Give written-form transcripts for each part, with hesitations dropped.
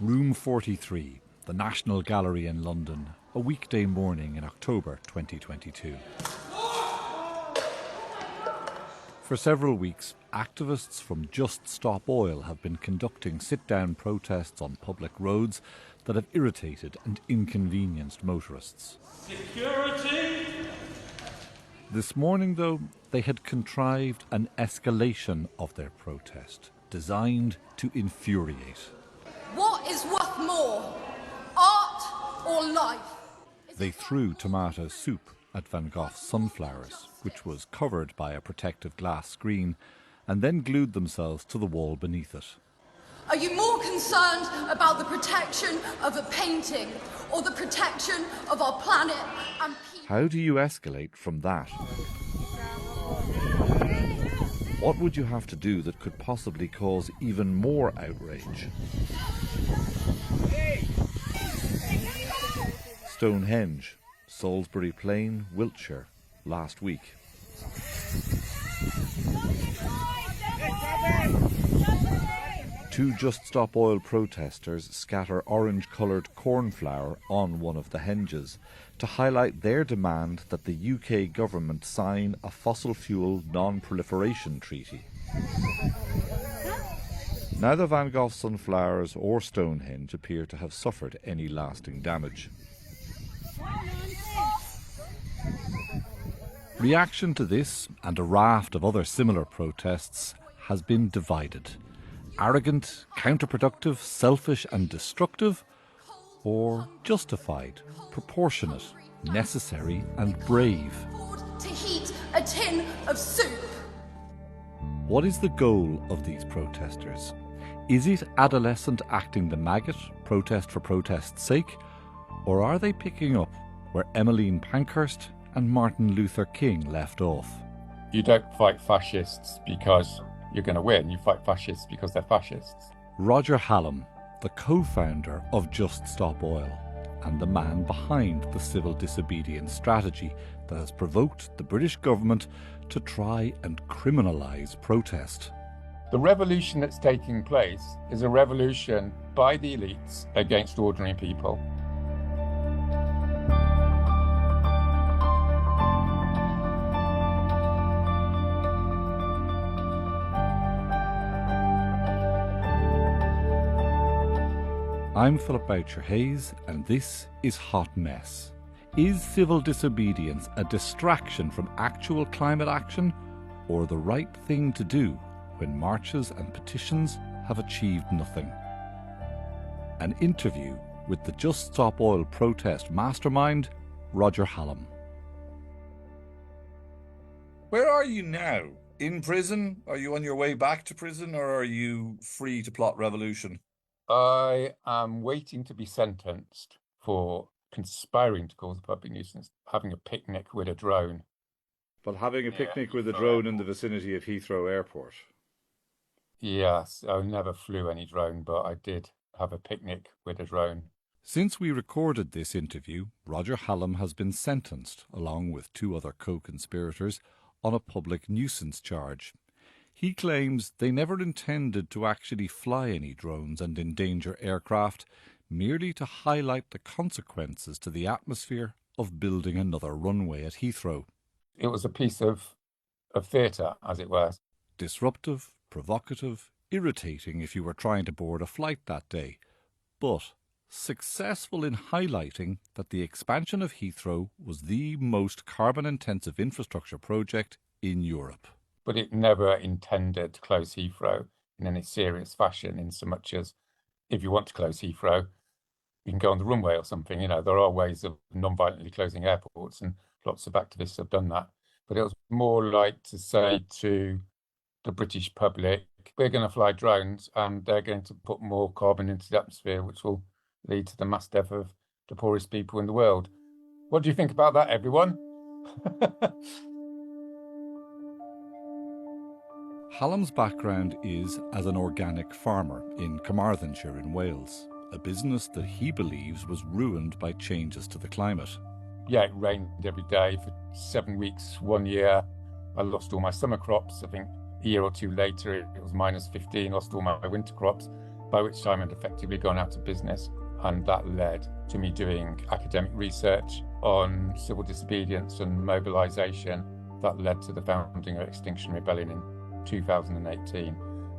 Room 43, the National Gallery in London, a weekday morning in October 2022. For several weeks, activists from Just Stop Oil have been conducting sit-down protests on public roads that have irritated and inconvenienced motorists. Security! This morning, though, they had contrived an escalation of their protest, designed to infuriate. What is worth more, art or life? They threw tomato soup at Van Gogh's sunflowers, which was covered by a protective glass screen, and then glued themselves to the wall beneath it. Are you more concerned about the protection of a painting or the protection of our planet and people? How do you escalate from that? What would you have to do that could possibly cause even more outrage? Stonehenge, Salisbury Plain, Wiltshire, last week. Two Just Stop Oil protesters scatter orange-coloured cornflower on one of the henges to highlight their demand that the UK government sign a fossil fuel non-proliferation treaty. Neither Van Gogh's sunflowers or Stonehenge appear to have suffered any lasting damage. Reaction to this and a raft of other similar protests has been divided. Arrogant, counterproductive, selfish and destructive, or justified, proportionate, necessary and brave. To heat a tin of soup. What is the goal of these protesters? Is it adolescent acting the maggot, protest for protest's sake? Or are they picking up where Emmeline Pankhurst and Martin Luther King left off? You don't fight fascists because you're going to win. You fight fascists because they're fascists. Roger Hallam, the co-founder of Just Stop Oil and the man behind the civil disobedience strategy that has provoked the British government to try and criminalise protest. The revolution that's taking place is a revolution by the elites against ordinary people. I'm Philip Boucher-Hayes, and this is Hot Mess. Is civil disobedience a distraction from actual climate action, or the right thing to do when marches and petitions have achieved nothing? An interview with the Just Stop Oil protest mastermind, Roger Hallam. Where are you now? In prison? Are you on your way back to prison, or are you free to plot revolution? I am waiting to be sentenced for conspiring to cause a public nuisance, having a picnic with a drone. But having a picnic with a drone in the vicinity of Heathrow Airport? Yes, I never flew any drone, but I did have a picnic with a drone. Since we recorded this interview, Roger Hallam has been sentenced, along with two other co-conspirators, on a public nuisance charge. He claims they never intended to actually fly any drones and endanger aircraft, merely to highlight the consequences to the atmosphere of building another runway at Heathrow. It was a piece of theatre, as it were. Disruptive, provocative, irritating if you were trying to board a flight that day, but successful in highlighting that the expansion of Heathrow was the most carbon-intensive infrastructure project in Europe. But it never intended to close Heathrow in any serious fashion, in so much as if you want to close Heathrow, you can go on the runway or something. You know, there are ways of non-violently closing airports, and lots of activists have done that. But it was more like to say to the British public, we're going to fly drones and they're going to put more carbon into the atmosphere, which will lead to the mass death of the poorest people in the world. What do you think about that, everyone? Hallam's background is as an organic farmer in Carmarthenshire in Wales, a business that he believes was ruined by changes to the climate. Yeah, it rained every day for 7 weeks, 1 year. I lost all my summer crops. I think a year or two later, it was -15, lost all my winter crops. by which time I'd effectively gone out of business. And that led to me doing academic research on civil disobedience and mobilisation. That led to the founding of Extinction Rebellion in 2018.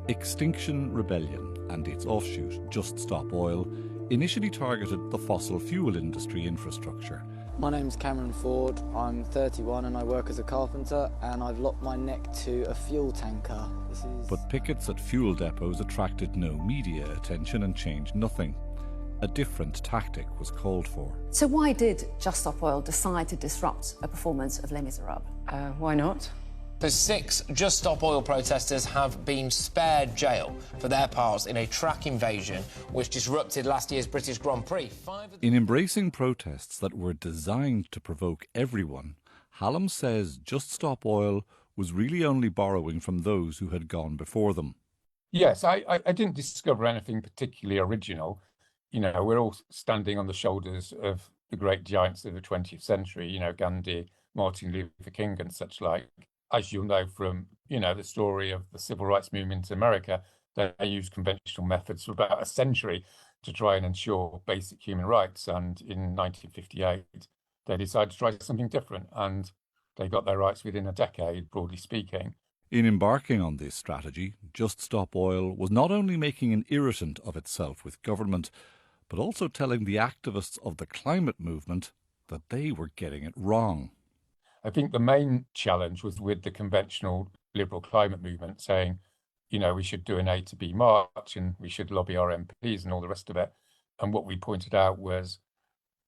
Extinction Rebellion and its offshoot, Just Stop Oil, initially targeted the fossil fuel industry infrastructure. My name's Cameron Ford, I'm 31 and I work as a carpenter, and I've locked my neck to a fuel tanker. But pickets at fuel depots attracted no media attention and changed nothing. A different tactic was called for. So why did Just Stop Oil decide to disrupt a performance of Les Miserables? Why not? The 6 Just Stop Oil protesters have been spared jail for their parts in a track invasion which disrupted last year's British Grand Prix. In embracing protests that were designed to provoke everyone, Hallam says Just Stop Oil was really only borrowing from those who had gone before them. Yes, I didn't discover anything particularly original. You know, we're all standing on the shoulders of the great giants of the 20th century, you know, Gandhi, Martin Luther King and such like. As you'll know from, you know, the story of the civil rights movement in America, they used conventional methods for about a century to try and ensure basic human rights. And in 1958, they decided to try something different, and they got their rights within a decade, broadly speaking. In embarking on this strategy, Just Stop Oil was not only making an irritant of itself with government, but also telling the activists of the climate movement that they were getting it wrong. I think the main challenge was with the conventional liberal climate movement saying, you know, we should do an A to B march and we should lobby our MPs and all the rest of it. And what we pointed out was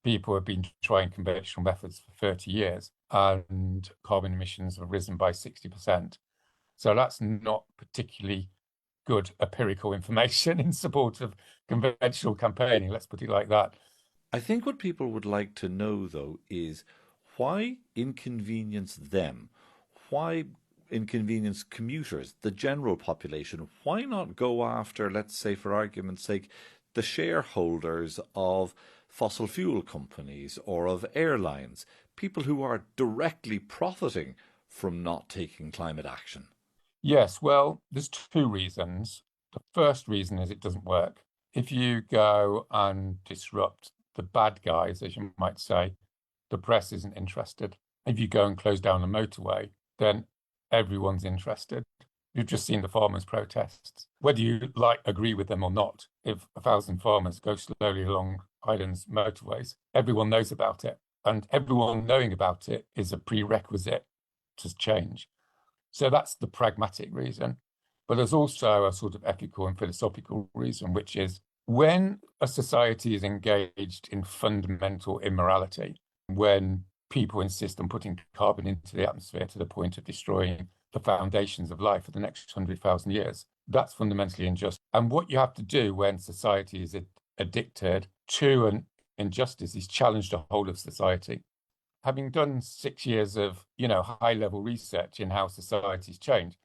people have been trying conventional methods for 30 years and carbon emissions have risen by 60%. So that's not particularly good empirical information in support of conventional campaigning, let's put it like that. I think what people would like to know, though, is why inconvenience them? Why inconvenience commuters, the general population? Why not go after, let's say, for argument's sake, the shareholders of fossil fuel companies or of airlines, people who are directly profiting from not taking climate action? Yes, well, there's two reasons. The first reason is it doesn't work. If you go and disrupt the bad guys, as you might say, the press isn't interested. If you go and close down a motorway, then everyone's interested. You've just seen the farmers' protests. Whether you agree with them or not, if 1,000 farmers go slowly along Ireland's motorways, everyone knows about it. And everyone knowing about it is a prerequisite to change. So that's the pragmatic reason. But there's also a sort of ethical and philosophical reason, which is when a society is engaged in fundamental immorality, when people insist on putting carbon into the atmosphere to the point of destroying the foundations of life for the next 100,000 years, that's fundamentally unjust. And what you have to do when society is addicted to an injustice is challenge the whole of society. Having done 6 years of, high-level research in how societies change,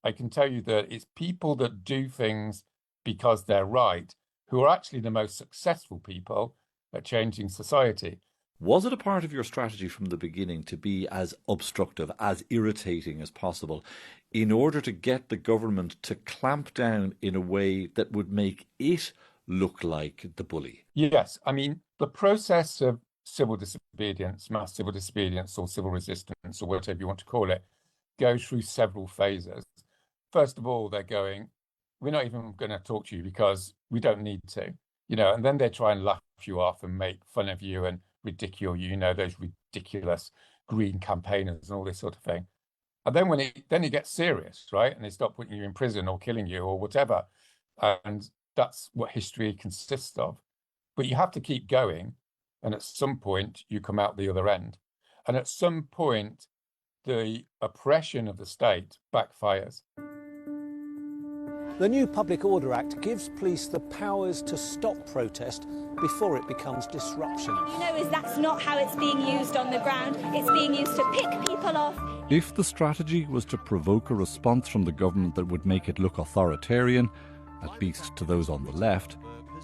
I can tell you that it's people that do things because they're right who are actually the most successful people at changing society. Was it a part of your strategy from the beginning to be as obstructive, as irritating as possible, in order to get the government to clamp down in a way that would make it look like the bully? Yes. I mean, the process of civil disobedience, mass civil disobedience or civil resistance or whatever you want to call it, goes through several phases. First of all, they're going, we're not even going to talk to you because we don't need to, and then they try and laugh you off and make fun of you and ridicule you, those ridiculous green campaigners and all this sort of thing. And then when it gets serious, right? And they start putting you in prison or killing you or whatever. And that's what history consists of. But you have to keep going. And at some point you come out the other end. And at some point, the oppression of the state backfires. The new Public Order Act gives police the powers to stop protest before it becomes disruption. That's not how it's being used on the ground. It's being used to pick people off. If the strategy was to provoke a response from the government that would make it look authoritarian, at least to those on the left,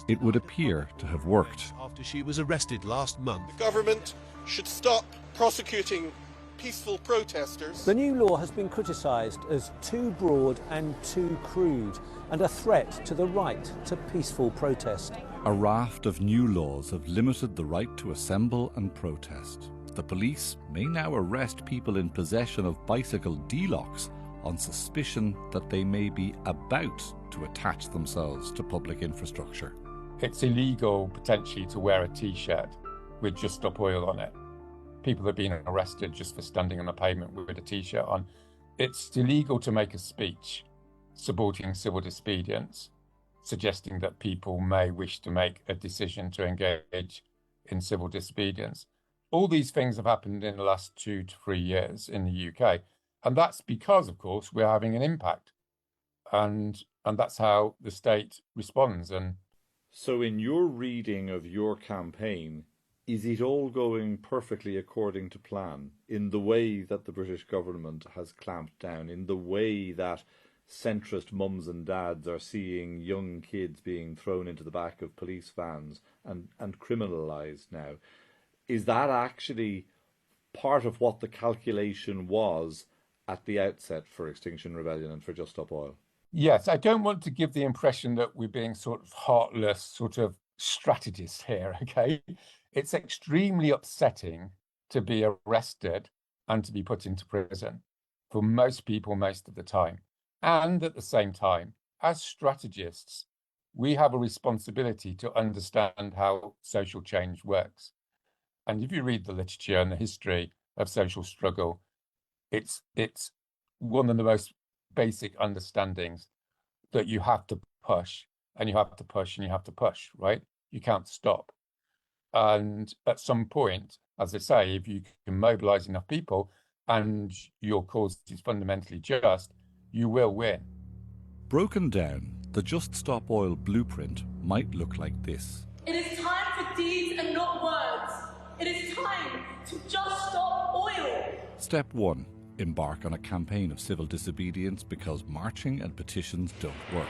it would appear to have worked. After she was arrested last month. The government should stop prosecuting peaceful protesters. The new law has been criticised as too broad and too crude, and a threat to the right to peaceful protest. A raft of new laws have limited the right to assemble and protest. The police may now arrest people in possession of bicycle D-locks on suspicion that they may be about to attach themselves to public infrastructure. It's illegal potentially to wear a T-shirt with Just Stop Oil on it. People have been arrested just for standing on the pavement with a T-shirt on. It's illegal to make a speech supporting civil disobedience, suggesting that people may wish to make a decision to engage in civil disobedience. All these things have happened in the last 2 to 3 years in the UK. And that's because, of course, we're having an impact. And that's how the state responds. And so in your reading of your campaign, is it all going perfectly according to plan in the way that the British government has clamped down, in the way that centrist mums and dads are seeing young kids being thrown into the back of police vans and criminalised now? Is that actually part of what the calculation was at the outset for Extinction Rebellion and for Just Stop Oil? yes, I don't want to give the impression that we're being sort of heartless, sort of strategists here, okay? It's extremely upsetting to be arrested and to be put into prison for most people most of the time. And at the same time, as strategists, we have a responsibility to understand how social change works. And if you read the literature and the history of social struggle, it's one of the most basic understandings that you have to push and you have to push and you have to push, right? You can't stop. And at some point, as I say, if you can mobilize enough people and your cause is fundamentally just, you will win. Broken down, the Just Stop Oil blueprint might look like this. It is time for deeds and not words. It is time to just stop oil. Step 1. Embark on a campaign of civil disobedience because marching and petitions don't work.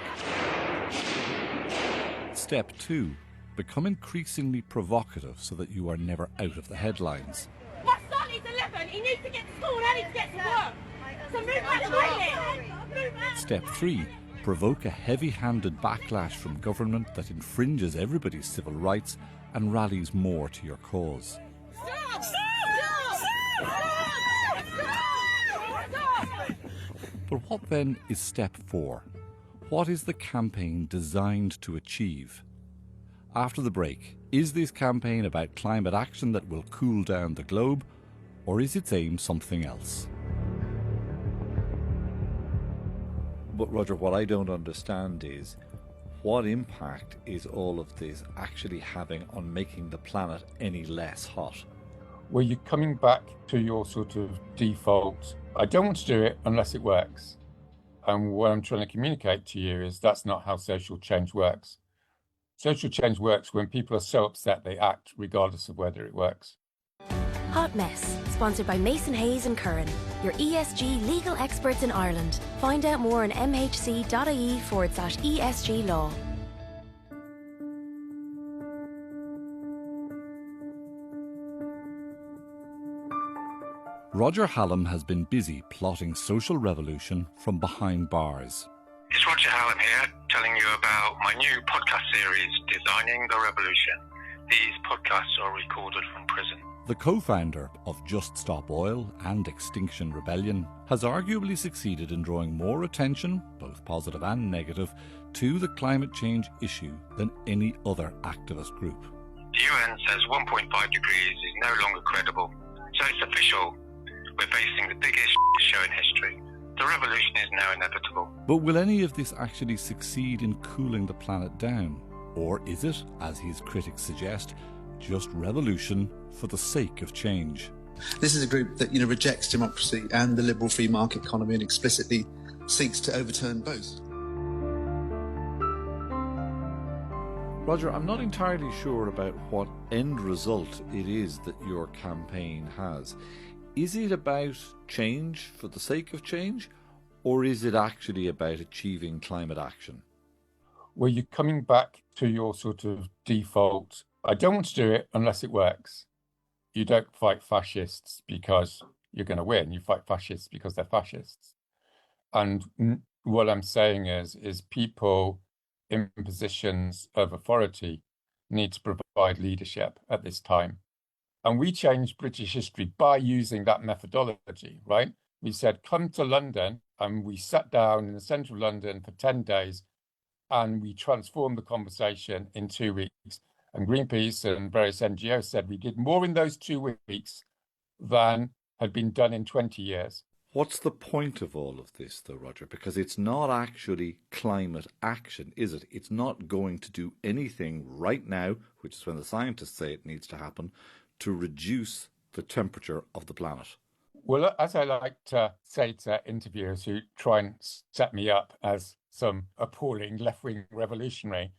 Step 2. Become increasingly provocative so that you are never out of the headlines. My son is 11. He needs to get to school and I need to get to work. So move out the way. Step 3. Provoke a heavy-handed backlash from government that infringes everybody's civil rights and rallies more to your cause. But what then is step 4? What is the campaign designed to achieve? After the break, is this campaign about climate action that will cool down the globe, or is its aim something else? But Roger, what I don't understand is what impact is all of this actually having on making the planet any less hot? Well, you're coming back to your sort of default, I don't want to do it unless it works. And what I'm trying to communicate to you is that's not how social change works. Social change works when people are so upset they act regardless of whether it works. Hot Mess, sponsored by Mason Hayes and Curran, your ESG legal experts in Ireland. Find out more on mhc.ie/ESG law. Roger Hallam has been busy plotting social revolution from behind bars. It's Roger Hallam here, telling you about my new podcast series, Designing the Revolution. These podcasts are recorded from prison. The co-founder of Just Stop Oil and Extinction Rebellion has arguably succeeded in drawing more attention, both positive and negative, to the climate change issue than any other activist group. The UN says 1.5 degrees is no longer credible, so it's official. We're facing the biggest show in history. The revolution is now inevitable. But will any of this actually succeed in cooling the planet down? Or is it, as his critics suggest, just revolution for the sake of change? This is a group that, rejects democracy and the liberal free market economy and explicitly seeks to overturn both. Roger, I'm not entirely sure about what end result it is that your campaign has. Is it about change for the sake of change, or is it actually about achieving climate action? Well, you're coming back to your sort of default, I don't want to do it unless it works. You don't fight fascists because you're going to win. You fight fascists because they're fascists. And what I'm saying is people in positions of authority need to provide leadership at this time. And we changed British history by using that methodology, right? We said, come to London, and we sat down in the centre of London for 10 days, and we transformed the conversation in 2 weeks. And Greenpeace and various NGOs said we did more in those 2 weeks than had been done in 20 years. What's the point of all of this, though, Roger? Because it's not actually climate action, is it? It's not going to do anything right now, which is when the scientists say it needs to happen, to reduce the temperature of the planet. Well, as I like to say to interviewers who try and set me up as some appalling left-wing revolutionary,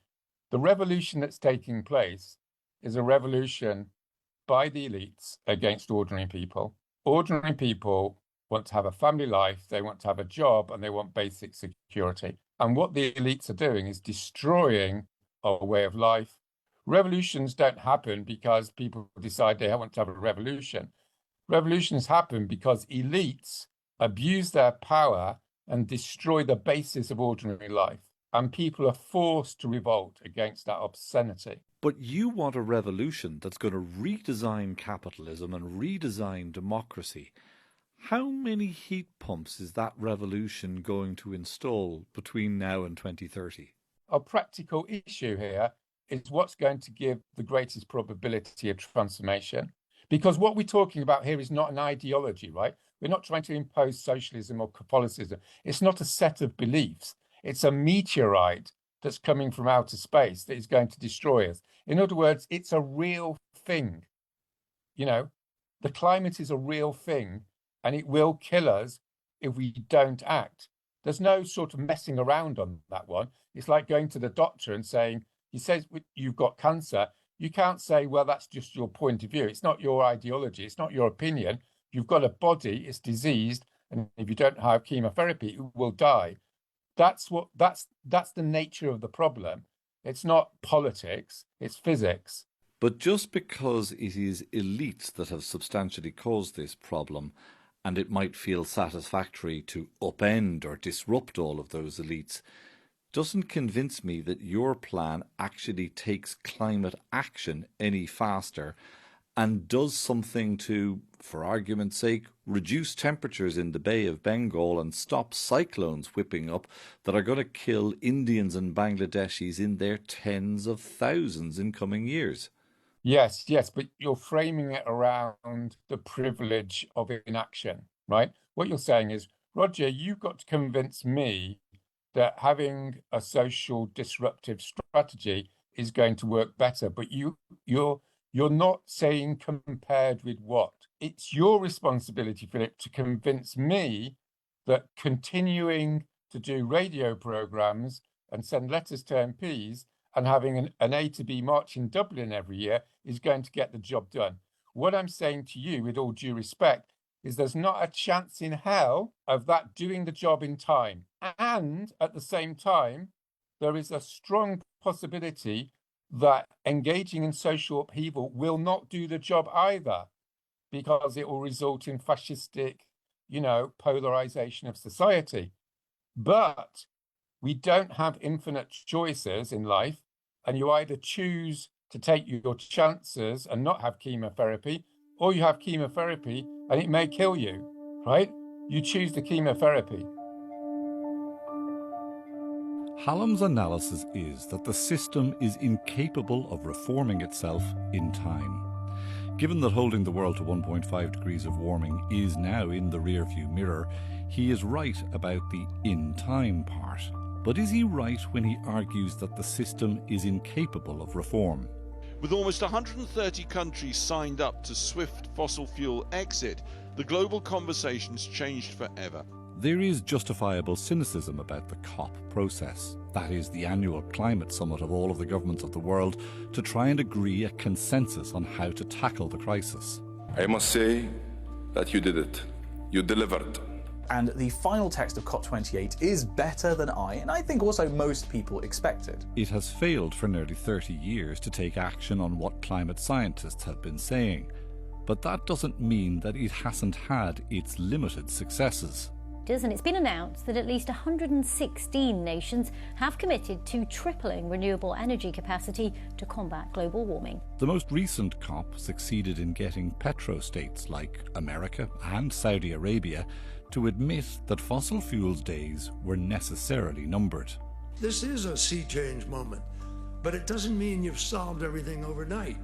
the revolution that's taking place is a revolution by the elites against ordinary people. Ordinary people want to have a family life, they want to have a job, and they want basic security. And what the elites are doing is destroying our way of life. Revolutions don't happen because people decide they want to have a revolution. Revolutions happen because elites abuse their power and destroy the basis of ordinary life. And people are forced to revolt against that obscenity. But you want a revolution that's going to redesign capitalism and redesign democracy. How many heat pumps is that revolution going to install between now and 2030? A practical issue here is what's going to give the greatest probability of transformation. Because what we're talking about here is not an ideology, right? We're not trying to impose socialism or Catholicism. It's not a set of beliefs. It's a meteorite that's coming from outer space that is going to destroy us. In other words, it's a real thing. You know, the climate is a real thing, and it will kill us if we don't act. There's no sort of messing around on that one. It's like going to the doctor and saying, he says you've got cancer. You can't say, well, that's just your point of view. It's not your ideology. It's not your opinion. You've got a body, it's diseased, and if you don't have chemotherapy, you will die. That's the nature of the problem. It's not politics, it's physics. But just because it is elites that have substantially caused this problem, and it might feel satisfactory to upend or disrupt all of those elites, doesn't convince me that your plan actually takes climate action any faster and does something to, for argument's sake, reduce temperatures in the Bay of Bengal and stop cyclones whipping up that are going to kill Indians and Bangladeshis in their tens of thousands in coming years. Yes, but you're framing it around the privilege of inaction, right? What you're saying is, Roger, you've got to convince me that having a social disruptive strategy is going to work better, but you're not saying compared with what. It's your responsibility, Philip, to convince me that continuing to do radio programs and send letters to MPs and having an A to B march in Dublin every year is going to get the job done. What I'm saying to you, with all due respect, is there's not a chance in hell of that doing the job in time. And at the same time, there is a strong possibility that engaging in social upheaval will not do the job either, because it will result in fascistic, polarization of society. But we don't have infinite choices in life, and you either choose to take your chances and not have chemotherapy, or you have chemotherapy and it may kill you, right? You choose the chemotherapy. Hallam's analysis is that the system is incapable of reforming itself in time. Given that holding the world to 1.5 degrees of warming is now in the rearview mirror, he is right about the in time part. But is he right when he argues that the system is incapable of reform? With almost 130 countries signed up to swift fossil fuel exit, the global conversation's changed forever. There is justifiable cynicism about the COP process. That is the annual climate summit of all of the governments of the world to try and agree a consensus on how to tackle the crisis. I must say that you did it. You delivered. And the final text of COP28 is better than I think also most people expected. It has failed for nearly 30 years to take action on what climate scientists have been saying. But that doesn't mean that it hasn't had its limited successes. And it's been announced that at least 116 nations have committed to tripling renewable energy capacity to combat global warming. The most recent COP succeeded in getting petrostates like America and Saudi Arabia to admit that fossil fuels days were necessarily numbered. This is a sea change moment, but it doesn't mean you've solved everything overnight.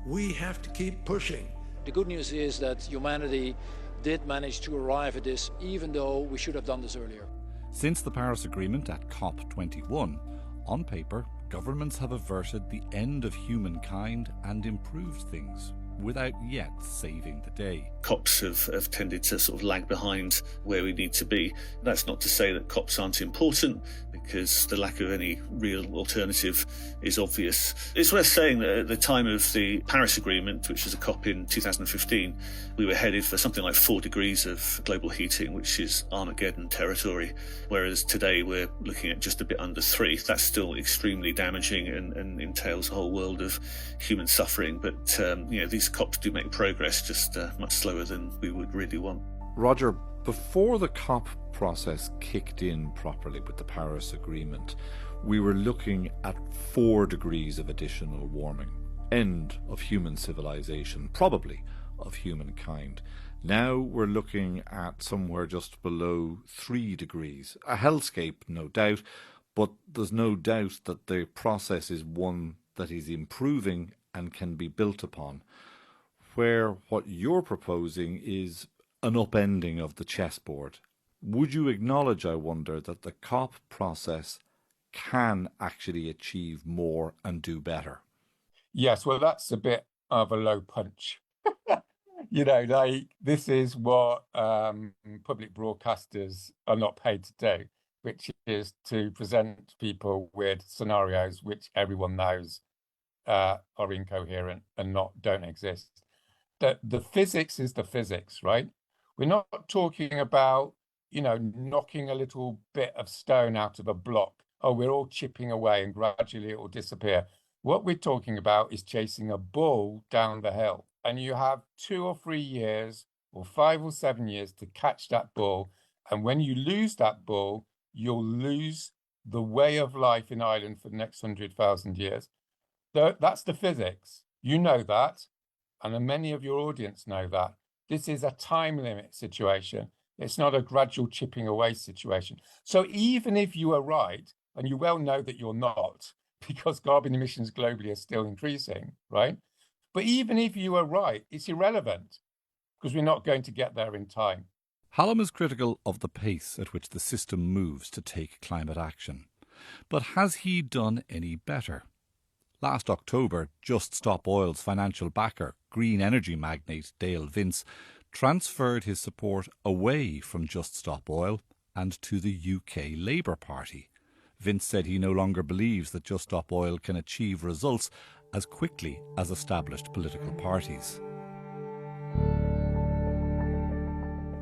We have to keep pushing. The good news is that humanity did manage to arrive at this, even though we should have done this earlier. Since the Paris Agreement at COP21, on paper, governments have averted the end of humankind and improved things, without yet saving the day. COPs have tended to sort of lag behind where we need to be. That's not to say that COPs aren't important, because the lack of any real alternative is obvious. It's worth saying that at the time of the Paris Agreement, which was a COP in 2015, we were headed for something like 4 degrees of global heating, which is Armageddon territory, whereas today we're looking at just a bit under 3. That's still extremely damaging and entails a whole world of human suffering, but these COPs do make progress, just much slower than we would really want. Roger, before the COP process kicked in properly with the Paris Agreement, we were looking at 4 degrees of additional warming. End of human civilization, probably of humankind. Now we're looking at somewhere just below 3 degrees. A hellscape, no doubt, but there's no doubt that the process is one that is improving and can be built upon, where what you're proposing is an upending of the chessboard. Would you acknowledge, I wonder, that the COP process can actually achieve more and do better? Yes, well, that's a bit of a low punch. This is what public broadcasters are not paid to do, which is to present people with scenarios which everyone knows are incoherent and don't exist. The physics is the physics, right? We're not talking about, knocking a little bit of stone out of a block. Oh, we're all chipping away and gradually it will disappear. What we're talking about is chasing a bull down the hill. And you have 2 or 3 years or 5 or 7 years to catch that bull. And when you lose that bull, you'll lose the way of life in Ireland for the next 100,000 years. That's the physics. You know that. And many of your audience know that. This is a time limit situation. It's not a gradual chipping away situation. So even if you are right, and you well know that you're not, because carbon emissions globally are still increasing, right? But even if you are right, it's irrelevant, because we're not going to get there in time. Hallam is critical of the pace at which the system moves to take climate action. But has he done any better? Last October, Just Stop Oil's financial backer, green energy magnate Dale Vince, transferred his support away from Just Stop Oil and to the UK Labour Party. Vince said he no longer believes that Just Stop Oil can achieve results as quickly as established political parties.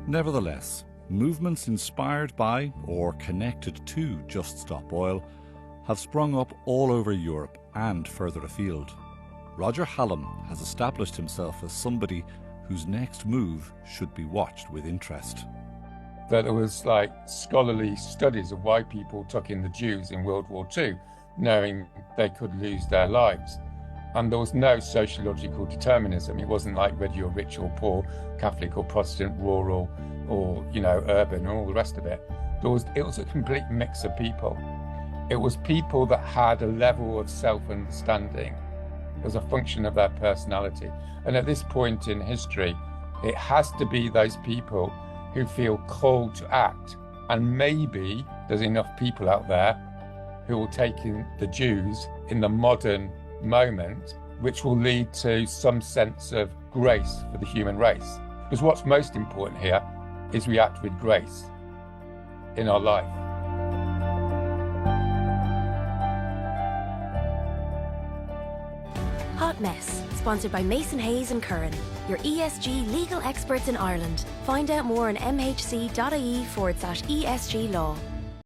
Nevertheless, movements inspired by or connected to Just Stop Oil have sprung up all over Europe and further afield. Roger Hallam has established himself as somebody whose next move should be watched with interest. That there was scholarly studies of why people took in the Jews in World War II, knowing they could lose their lives. And there was no sociological determinism. It wasn't like whether you're rich or poor, Catholic or Protestant, rural or, urban and all the rest of it. It was a complete mix of people. It was people that had a level of self-understanding as a function of their personality. And at this point in history, it has to be those people who feel called to act. And maybe there's enough people out there who will take in the Jews in the modern moment, which will lead to some sense of grace for the human race. Because what's most important here is we act with grace in our life. Hot Mess, sponsored by Mason Hayes and Curran, your ESG legal experts in Ireland. Find out more on mhc.ie/ESG law.